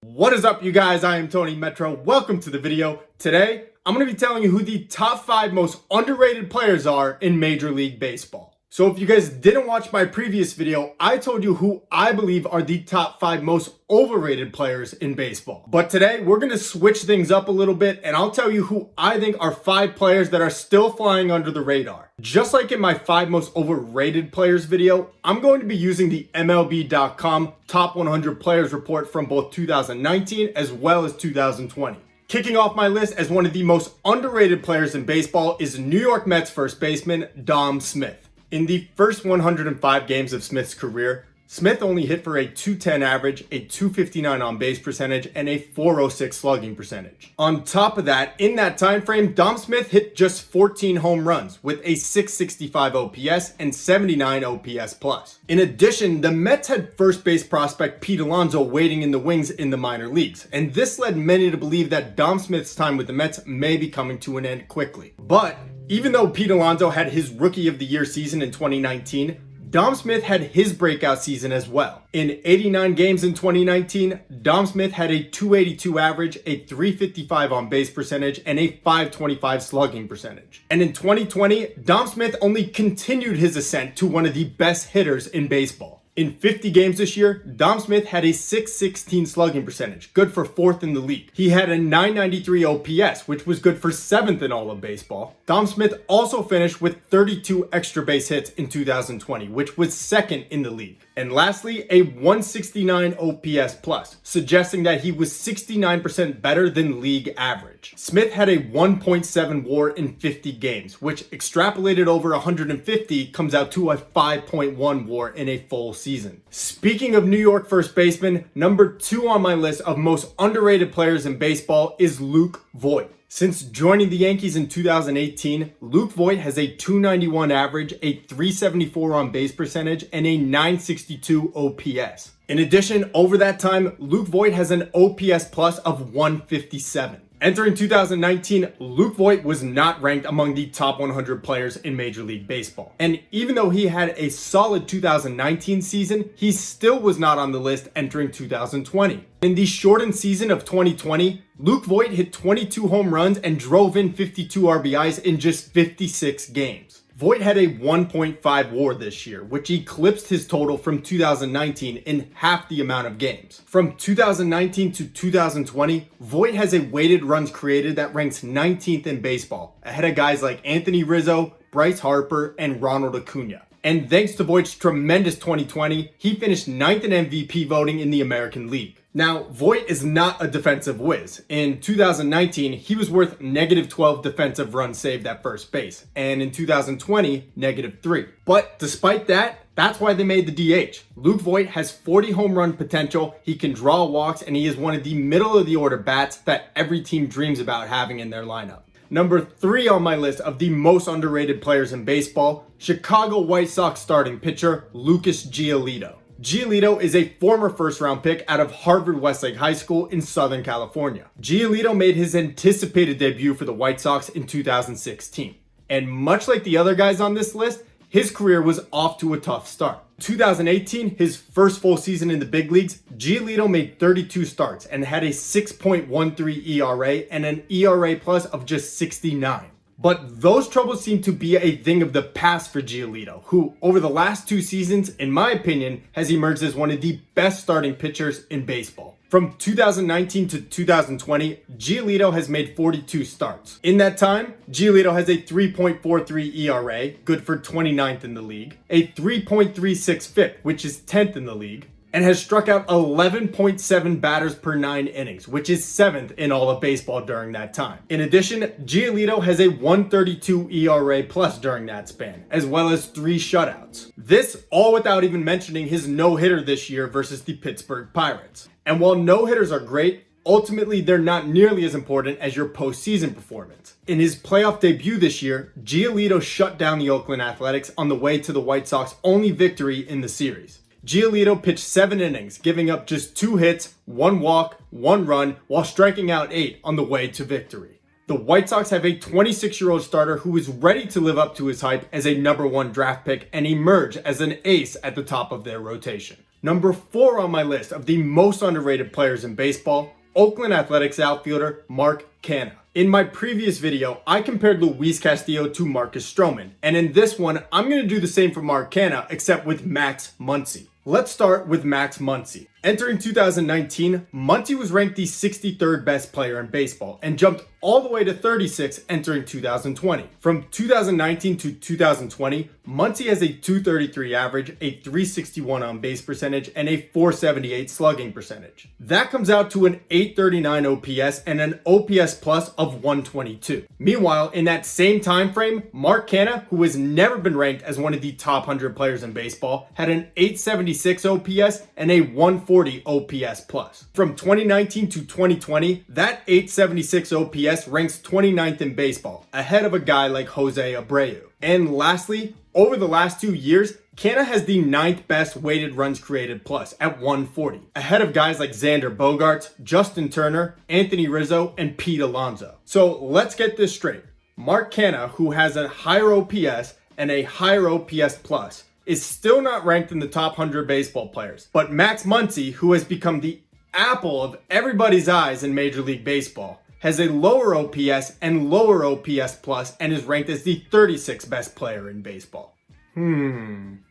What is up, you guys? I am Tony Metro. Welcome to the video. Today, I'm going to be telling you who the top 5 most underrated players are in Major League Baseball. So if you guys didn't watch my previous video, I told you who I believe are the top 5 most overrated players in baseball. But today, we're going to switch things up a little bit, and I'll tell you who I think are 5 players that are still flying under the radar. Just like in my 5 most overrated players video, I'm going to be using the MLB.com Top 100 Players report from both 2019 as well as 2020. Kicking off my list as one of the most underrated players in baseball is New York Mets first baseman Dom Smith. In the first 105 games of Smith's career, Smith only hit for a .210 average, a .259 on-base percentage, and a .406 slugging percentage. On top of that, in that time frame, Dom Smith hit just 14 home runs with a .665 OPS and 79 OPS+. In addition, the Mets had first base prospect Pete Alonso waiting in the wings in the minor leagues, and this led many to believe that Dom Smith's time with the Mets may be coming to an end quickly. But even though Pete Alonso had his Rookie of the Year season in 2019, Dom Smith had his breakout season as well. In 89 games in 2019, Dom Smith had a .282 average, a .355 on base percentage, and a .525 slugging percentage. And in 2020, Dom Smith only continued his ascent to one of the best hitters in baseball. In 50 games this year, Dom Smith had a .616 slugging percentage, good for 4th in the league. He had a .993 OPS, which was good for 7th in all of baseball. Dom Smith also finished with 32 extra base hits in 2020, which was 2nd in the league. And lastly, a .169 OPS+, suggesting that he was 69% better than league average. Smith had a 1.7 WAR in 50 games, which extrapolated over 150 comes out to a 5.1 WAR in a full season. Speaking of New York first baseman, number 2 on my list of most underrated players in baseball is Luke Voit. Since joining the Yankees in 2018, Luke Voit has a .291 average, a .374 on base percentage, and a .962 OPS. In addition, over that time, Luke Voit has an OPS plus of 157. Entering 2019, Luke Voit was not ranked among the top 100 players in Major League Baseball. And even though he had a solid 2019 season, he still was not on the list entering 2020. In the shortened season of 2020, Luke Voit hit 22 home runs and drove in 52 RBIs in just 56 games. Voit had a 1.5 WAR this year, which eclipsed his total from 2019 in half the amount of games. From 2019 to 2020, Voit has a weighted runs created that ranks 19th in baseball, ahead of guys like Anthony Rizzo, Bryce Harper, and Ronald Acuna. And thanks to Voit's tremendous 2020, he finished 9th in MVP voting in the American League. Now, Voit is not a defensive whiz. In 2019, he was worth -12 defensive runs saved at first base, and in 2020, -3. But despite that, that's why they made the DH. Luke Voit has 40 home run potential, he can draw walks, and he is one of the middle of the order bats that every team dreams about having in their lineup. Number 3 on my list of the most underrated players in baseball, Chicago White Sox starting pitcher Lucas Giolito. Giolito is a former first-round pick out of Harvard Westlake High School in Southern California. Giolito made his anticipated debut for the White Sox in 2016. And much like the other guys on this list, his career was off to a tough start. 2018, his first full season in the big leagues, Giolito made 32 starts and had a 6.13 ERA and an ERA plus of just 69. But those troubles seem to be a thing of the past for Giolito, who over the last 2 seasons, in my opinion, has emerged as one of the best starting pitchers in baseball. From 2019 to 2020, Giolito has made 42 starts. In that time, Giolito has a 3.43 ERA, good for 29th in the league, a 3.36 FIP, which is 10th in the league, and has struck out 11.7 batters per 9 innings, which is 7th in all of baseball during that time. In addition, Giolito has a 1.32 ERA plus during that span, as well as 3 shutouts. This all without even mentioning his no-hitter this year versus the Pittsburgh Pirates. And while no-hitters are great, ultimately they're not nearly as important as your postseason performance. In his playoff debut this year, Giolito shut down the Oakland Athletics on the way to the White Sox' only victory in the series. Giolito pitched 7 innings, giving up just 2 hits, 1 walk, 1 run, while striking out 8 on the way to victory. The White Sox have a 26-year-old starter who is ready to live up to his hype as a #1 draft pick and emerge as an ace at the top of their rotation. Number 4 on my list of the most underrated players in baseball, Oakland Athletics outfielder Mark Canha. In my previous video, I compared Luis Castillo to Marcus Stroman, and in this one, I'm going to do the same for Mark Canha, except with Max Muncy. Let's start with Max Muncy. Entering 2019, Muncy was ranked the 63rd best player in baseball and jumped all the way to 36 entering 2020. From 2019 to 2020, Muncy has a 233 average, a 361 on base percentage, and a 478 slugging percentage. That comes out to an 839 OPS and an OPS plus of 122. Meanwhile, in that same time frame, Mark Canha, who has never been ranked as one of the top 100 players in baseball, had an 876 OPS and a 140 OPS plus. From 2019 to 2020, that 876 OPS ranks 29th in baseball, ahead of a guy like Jose Abreu. And lastly, over the last 2 years, Canha has the 9th best weighted runs created plus at 140, ahead of guys like Xander Bogaerts, Justin Turner, Anthony Rizzo, and Pete Alonso. So let's get this straight. Mark Canha, who has a higher OPS and a higher OPS plus, is still not ranked in the top 100 baseball players. But Max Muncy, who has become the apple of everybody's eyes in Major League Baseball, has a lower OPS and lower OPS plus and is ranked as the 36th best player in baseball.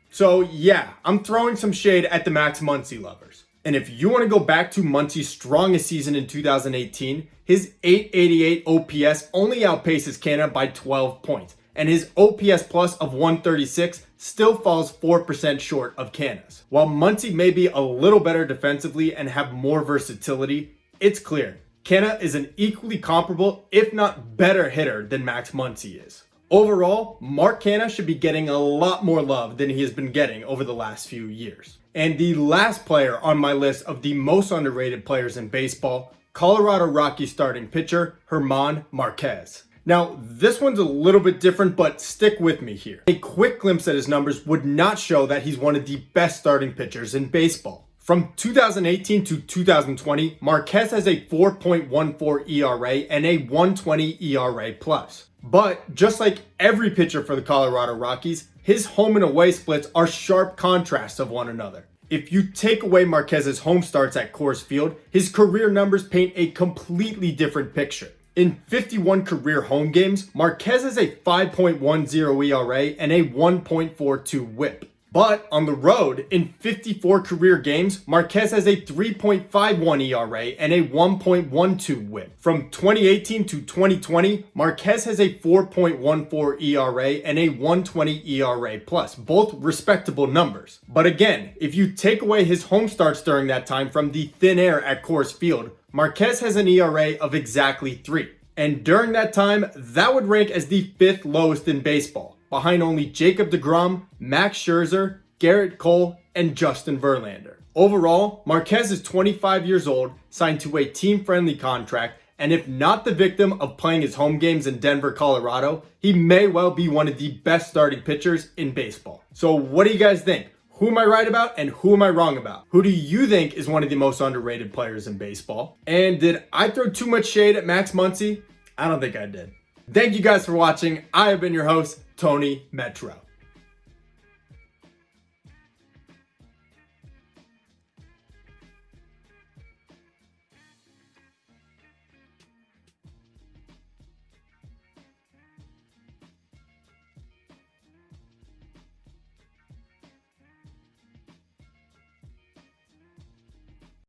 So yeah, I'm throwing some shade at the Max Muncy lovers. And if you want to go back to Muncy's strongest season in 2018, his 888 OPS only outpaces Canha by 12 points. And his OPS plus of 136 still falls 4% short of Canha's. While Muncy may be a little better defensively and have more versatility, it's clear Canha is an equally comparable, if not better hitter than Max Muncy is. Overall, Mark Canha should be getting a lot more love than he has been getting over the last few years. And the last player on my list of the most underrated players in baseball, Colorado Rockies starting pitcher Hermann Marquez. Now, this one's a little bit different, but stick with me here. A quick glimpse at his numbers would not show that he's one of the best starting pitchers in baseball. From 2018 to 2020, Marquez has a 4.14 ERA and a 120 ERA plus. But just like every pitcher for the Colorado Rockies, his home and away splits are sharp contrasts of one another. If you take away Marquez's home starts at Coors Field, his career numbers paint a completely different picture. In 51 career home games, Marquez has a 5.10 ERA and a 1.42 whip. But on the road, in 54 career games, Marquez has a 3.51 ERA and a 1.12 whip. From 2018 to 2020, Marquez has a 4.14 ERA and a 120 ERA plus, both respectable numbers. But again, if you take away his home starts during that time from the thin air at Coors Field, Marquez has an ERA of exactly 3. And during that time, that would rank as the 5th lowest in baseball, behind only Jacob deGrom, Max Scherzer, Garrett Cole, and Justin Verlander. Overall, Marquez is 25 years old, signed to a team-friendly contract, and if not the victim of playing his home games in Denver, Colorado, he may well be one of the best starting pitchers in baseball. So what do you guys think? Who am I right about and who am I wrong about? Who do you think is one of the most underrated players in baseball? And did I throw too much shade at Max Muncy? I don't think I did. Thank you guys for watching. I have been your host, Tony Metro.